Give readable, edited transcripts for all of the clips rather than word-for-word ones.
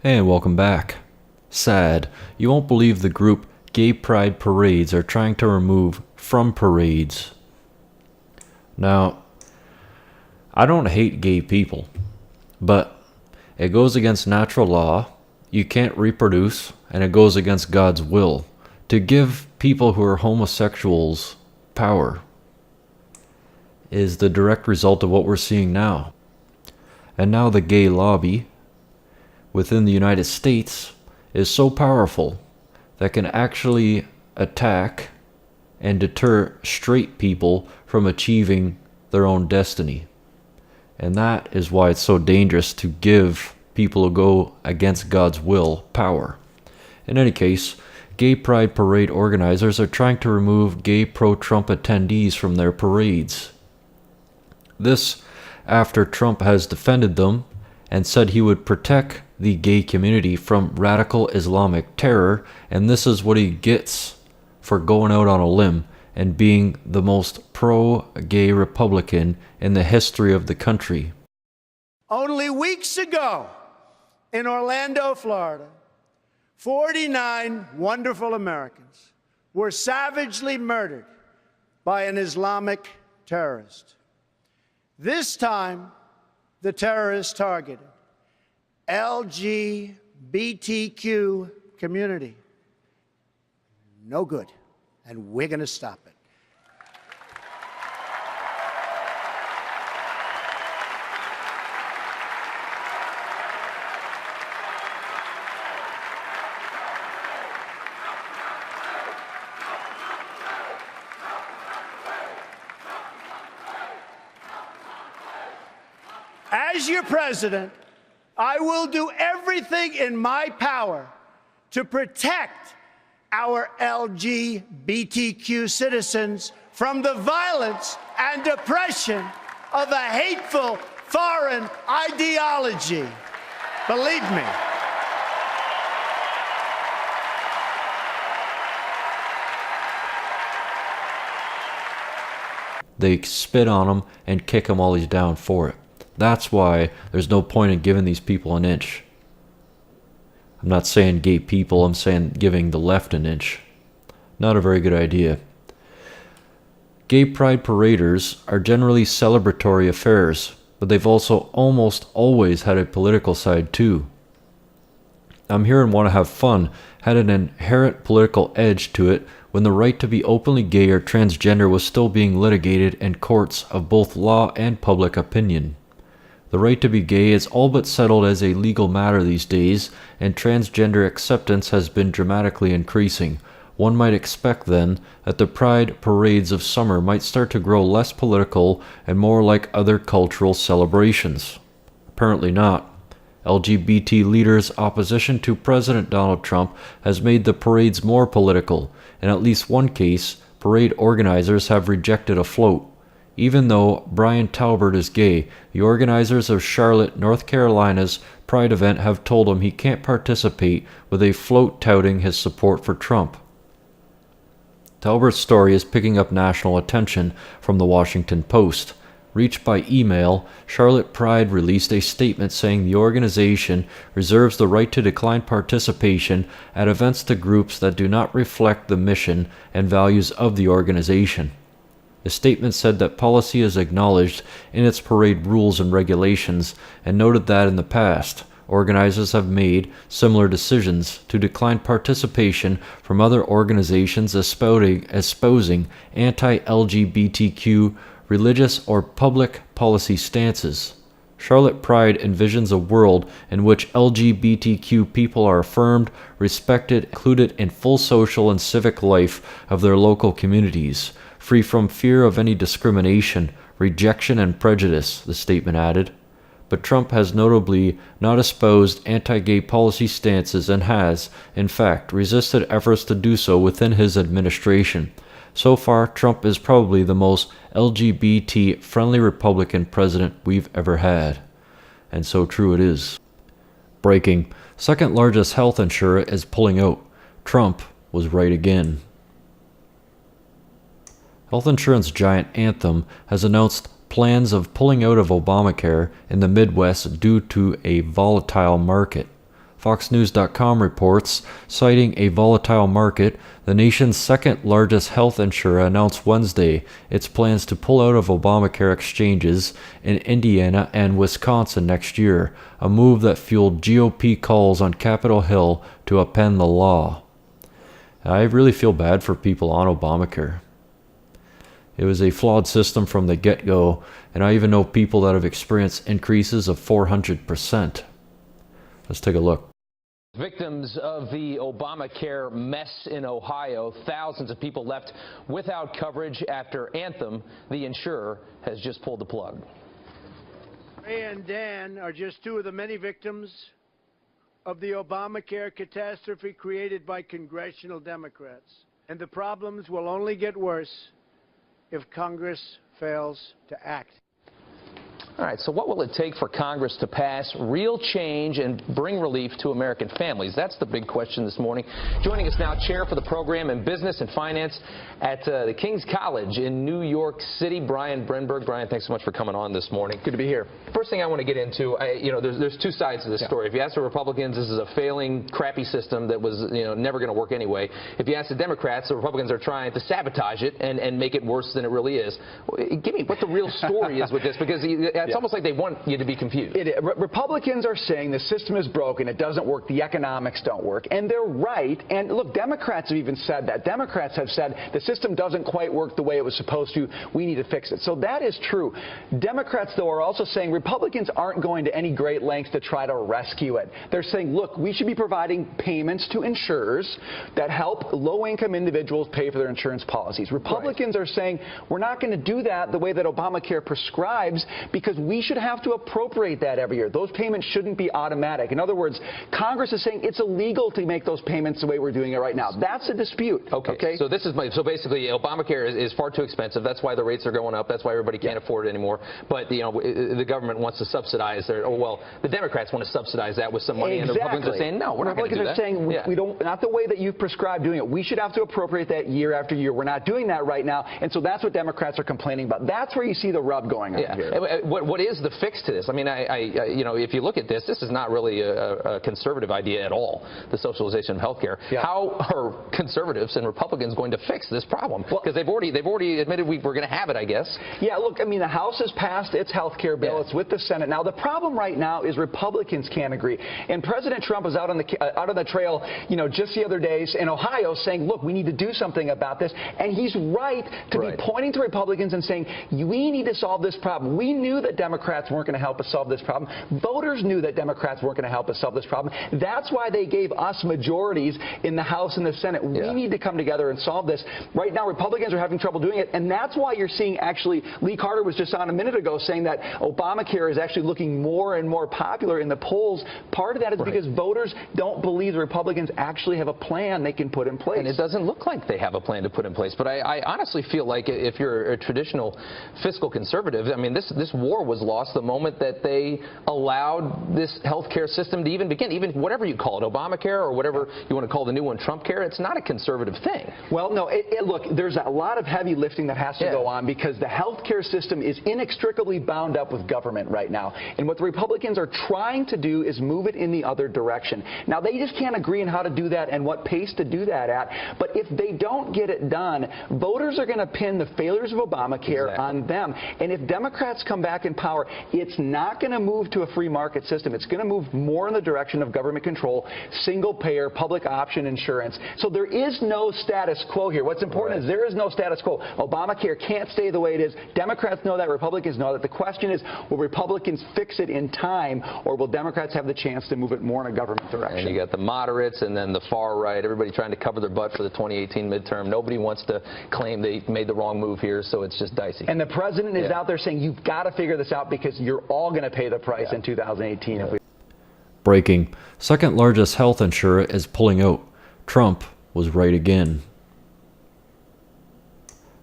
And welcome back. Sad, you won't believe the group Gay Pride Parades are trying to remove from parades. Now, I don't hate gay people, but it goes against natural law, you can't reproduce, and it goes against God's will to give people who are homosexuals power is the direct result of what we're seeing now. And now the gay lobby within the United States is so powerful that can actually attack and deter straight people from achieving their own destiny. And that is why it's so dangerous to give people who go against God's will power. In any case, gay pride parade organizers are trying to remove gay pro-Trump attendees from their parades. This after Trump has defended them and said he would protect the gay community from radical Islamic terror, and this is what he gets for going out on a limb and being the most pro-gay Republican in the history of the country. Only weeks ago in Orlando, Florida, 49 wonderful Americans were savagely murdered by an Islamic terrorist. This time, the terrorist targeted LGBTQ community. No good, and we're going to stop it. As your president, I will do everything in my power to protect our LGBTQ citizens from the violence and oppression of a hateful foreign ideology. Believe me. They spit on him and kick him while he's down for it. That's why there's no point in giving these people an inch. I'm not saying gay people, I'm saying giving the left an inch. Not a very good idea. Gay pride paraders are generally celebratory affairs, but they've also almost always had a political side too. I'm here and want to have fun had an inherent political edge to it when the right to be openly gay or transgender was still being litigated in courts of both law and public opinion. The right to be gay is all but settled as a legal matter these days, and transgender acceptance has been dramatically increasing. One might expect, then, that the pride parades of summer might start to grow less political and more like other cultural celebrations. Apparently not. LGBT leaders' opposition to President Donald Trump has made the parades more political. In at least one case, parade organizers have rejected a float. Even though Brian Talbert is gay, the organizers of Charlotte, North Carolina's Pride event have told him he can't participate with a float touting his support for Trump. Talbert's story is picking up national attention from the Washington Post. Reached by email, Charlotte Pride released a statement saying the organization reserves the right to decline participation at events to groups that do not reflect the mission and values of the organization. The statement said that policy is acknowledged in its parade rules and regulations and noted that in the past, organizers have made similar decisions to decline participation from other organizations espousing anti-LGBTQ religious or public policy stances. Charlotte Pride envisions a world in which LGBTQ people are affirmed, respected, included in full social and civic life of their local communities, free from fear of any discrimination, rejection, and prejudice, the statement added. But Trump has notably not espoused anti-gay policy stances and has, in fact, resisted efforts to do so within his administration. So far, Trump is probably the most LGBT-friendly Republican president we've ever had. And so true it is. Breaking. Second largest health insurer is pulling out. Trump was right again. Health insurance giant Anthem has announced plans of pulling out of Obamacare in the Midwest due to a volatile market. FoxNews.com reports, citing a volatile market, the nation's second largest health insurer announced Wednesday its plans to pull out of Obamacare exchanges in Indiana and Wisconsin next year, a move that fueled GOP calls on Capitol Hill to append the law. I really feel bad for people on Obamacare. It was a flawed system from the get-go, and I even know people that have experienced increases of 400%. Let's take a look. Victims of the Obamacare mess in Ohio, thousands of people left without coverage after Anthem, the insurer, has just pulled the plug. Ray and Dan are just two of the many victims of the Obamacare catastrophe created by congressional Democrats. And the problems will only get worse if Congress fails to act. All right, so what will it take for Congress to pass real change and bring relief to American families? That's the big question this morning. Joining us now, Chair for the Program in Business and Finance at the King's College in New York City, Brian Brenberg. Brian, thanks so much for coming on this morning. Good to be here. First thing I want to get into, there's two sides to this story. If you ask the Republicans, this is a failing, crappy system that was, never going to work anyway. If you ask the Democrats, the Republicans are trying to sabotage it and make it worse than it really is. Give me what the real story is with this, because it's almost like they want you to be confused. Republicans are saying the system is broken, it doesn't work, the economics don't work, and they're right. And look, Democrats have even said that. Democrats have said the system doesn't quite work the way it was supposed to. We need to fix it. So that is true. Democrats, though, are also saying Republicans aren't going to any great lengths to try to rescue it. They're saying, look, we should be providing payments to insurers that help low-income individuals pay for their insurance policies. Republicans are saying we're not going to do that the way that Obamacare prescribes, because we should have to appropriate that every year. Those payments shouldn't be automatic. In other words, Congress is saying it's illegal to make those payments the way we're doing it right now. That's a dispute. Okay. So so basically Obamacare is far too expensive. That's why the rates are going up. That's why everybody can't afford it anymore. But the government wants to subsidize the Democrats want to subsidize that with some money, and the Republicans are saying no, we're not going to do that. Republicans are saying we don't, not the way that you've prescribed doing it. We should have to appropriate that year after year. We're not doing that right now, and so that's what Democrats are complaining about. That's where you see the rub going on here. What is the fix to this? I mean, if you look at this is not really a conservative idea at all, the socialization of health care. How are conservatives and Republicans going to fix this problem? Because they've already admitted we're going to have it, I guess. Yeah, look, I mean, the House has passed its health care bill. It's with the Senate. Now, the problem right now is Republicans can't agree. And President Trump was out on the trail, just the other days in Ohio saying, look, we need to do something about this. And he's right to be pointing to Republicans and saying, we need to solve this problem. We knew that Democrats weren't going to help us solve this problem. Voters knew that Democrats weren't going to help us solve this problem. That's why they gave us majorities in the House and the Senate. We need to come together and solve this. Right now, Republicans are having trouble doing it, and that's why you're seeing, actually, Lee Carter was just on a minute ago saying that Obamacare is actually looking more and more popular in the polls. Part of that is because voters don't believe the Republicans actually have a plan they can put in place. And it doesn't look like they have a plan to put in place. But I honestly feel like if you're a traditional fiscal conservative, I mean, this war was lost the moment that they allowed this health care system to even begin. Even whatever you call it, Obamacare or whatever you want to call the new one, Trump care, it's not a conservative thing. Well, no, look, there's a lot of heavy lifting that has to go on, because the health care system is inextricably bound up with government right now. And what the Republicans are trying to do is move it in the other direction. Now, they just can't agree on how to do that and what pace to do that at. But if they don't get it done, voters are going to pin the failures of Obamacare on them. And if Democrats come back in power, it's not going to move to a free market system. It's going to move more in the direction of government control, single payer, public option insurance. So there is no status quo here. What's important is there is no status quo. Obamacare can't stay the way it is. Democrats know that. Republicans know that. The question is, will Republicans fix it in time, or will Democrats have the chance to move it more in a government direction? And you got the moderates and then the far right, everybody trying to cover their butt for the 2018 midterm. Nobody wants to claim they made the wrong move here, so it's just dicey. And the president is out there saying, you've got to figure this out, because you're all going to pay the price in 2018. Breaking. Second largest health insurer is pulling out. Trump was right again.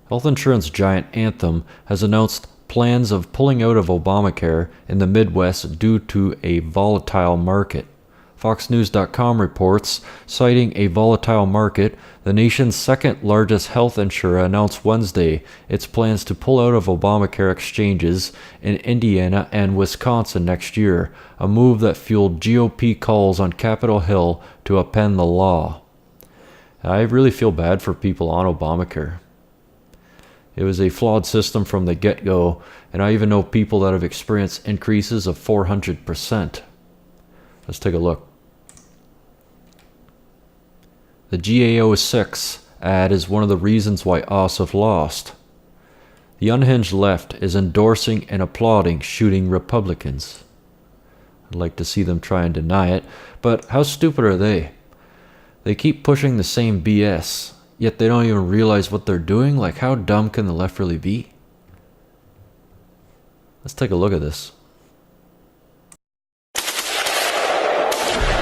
Health insurance giant Anthem has announced plans of pulling out of Obamacare in the Midwest due to a volatile market. FoxNews.com reports, citing a volatile market, the nation's second largest health insurer announced Wednesday its plans to pull out of Obamacare exchanges in Indiana and Wisconsin next year, a move that fueled GOP calls on Capitol Hill to upend the law. I really feel bad for people on Obamacare. It was a flawed system from the get-go, and I even know people that have experienced increases of 400%. Let's take a look. The GAO6 ad is one of the reasons why Ossoff lost. The unhinged left is endorsing and applauding shooting Republicans. I'd like to see them try and deny it, but how stupid are they? They keep pushing the same BS, yet they don't even realize what they're doing. Like, how dumb can the left really be? Let's take a look at this.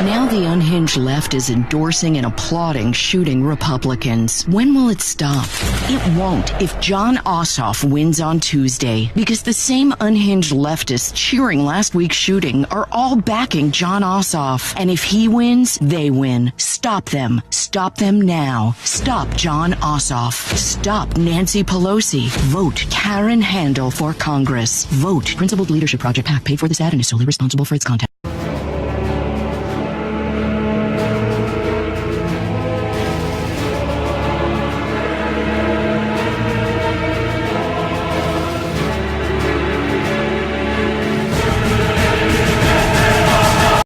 Now the unhinged left is endorsing and applauding shooting Republicans. When will it stop? It won't if John Ossoff wins on Tuesday, because the same unhinged leftists cheering last week's shooting are all backing John Ossoff. And if he wins, they win. Stop them. Stop them now. Stop John Ossoff. Stop Nancy Pelosi. Vote Karen Handel for Congress. Vote Principled Leadership Project PAC paid for this ad and is solely responsible for its content.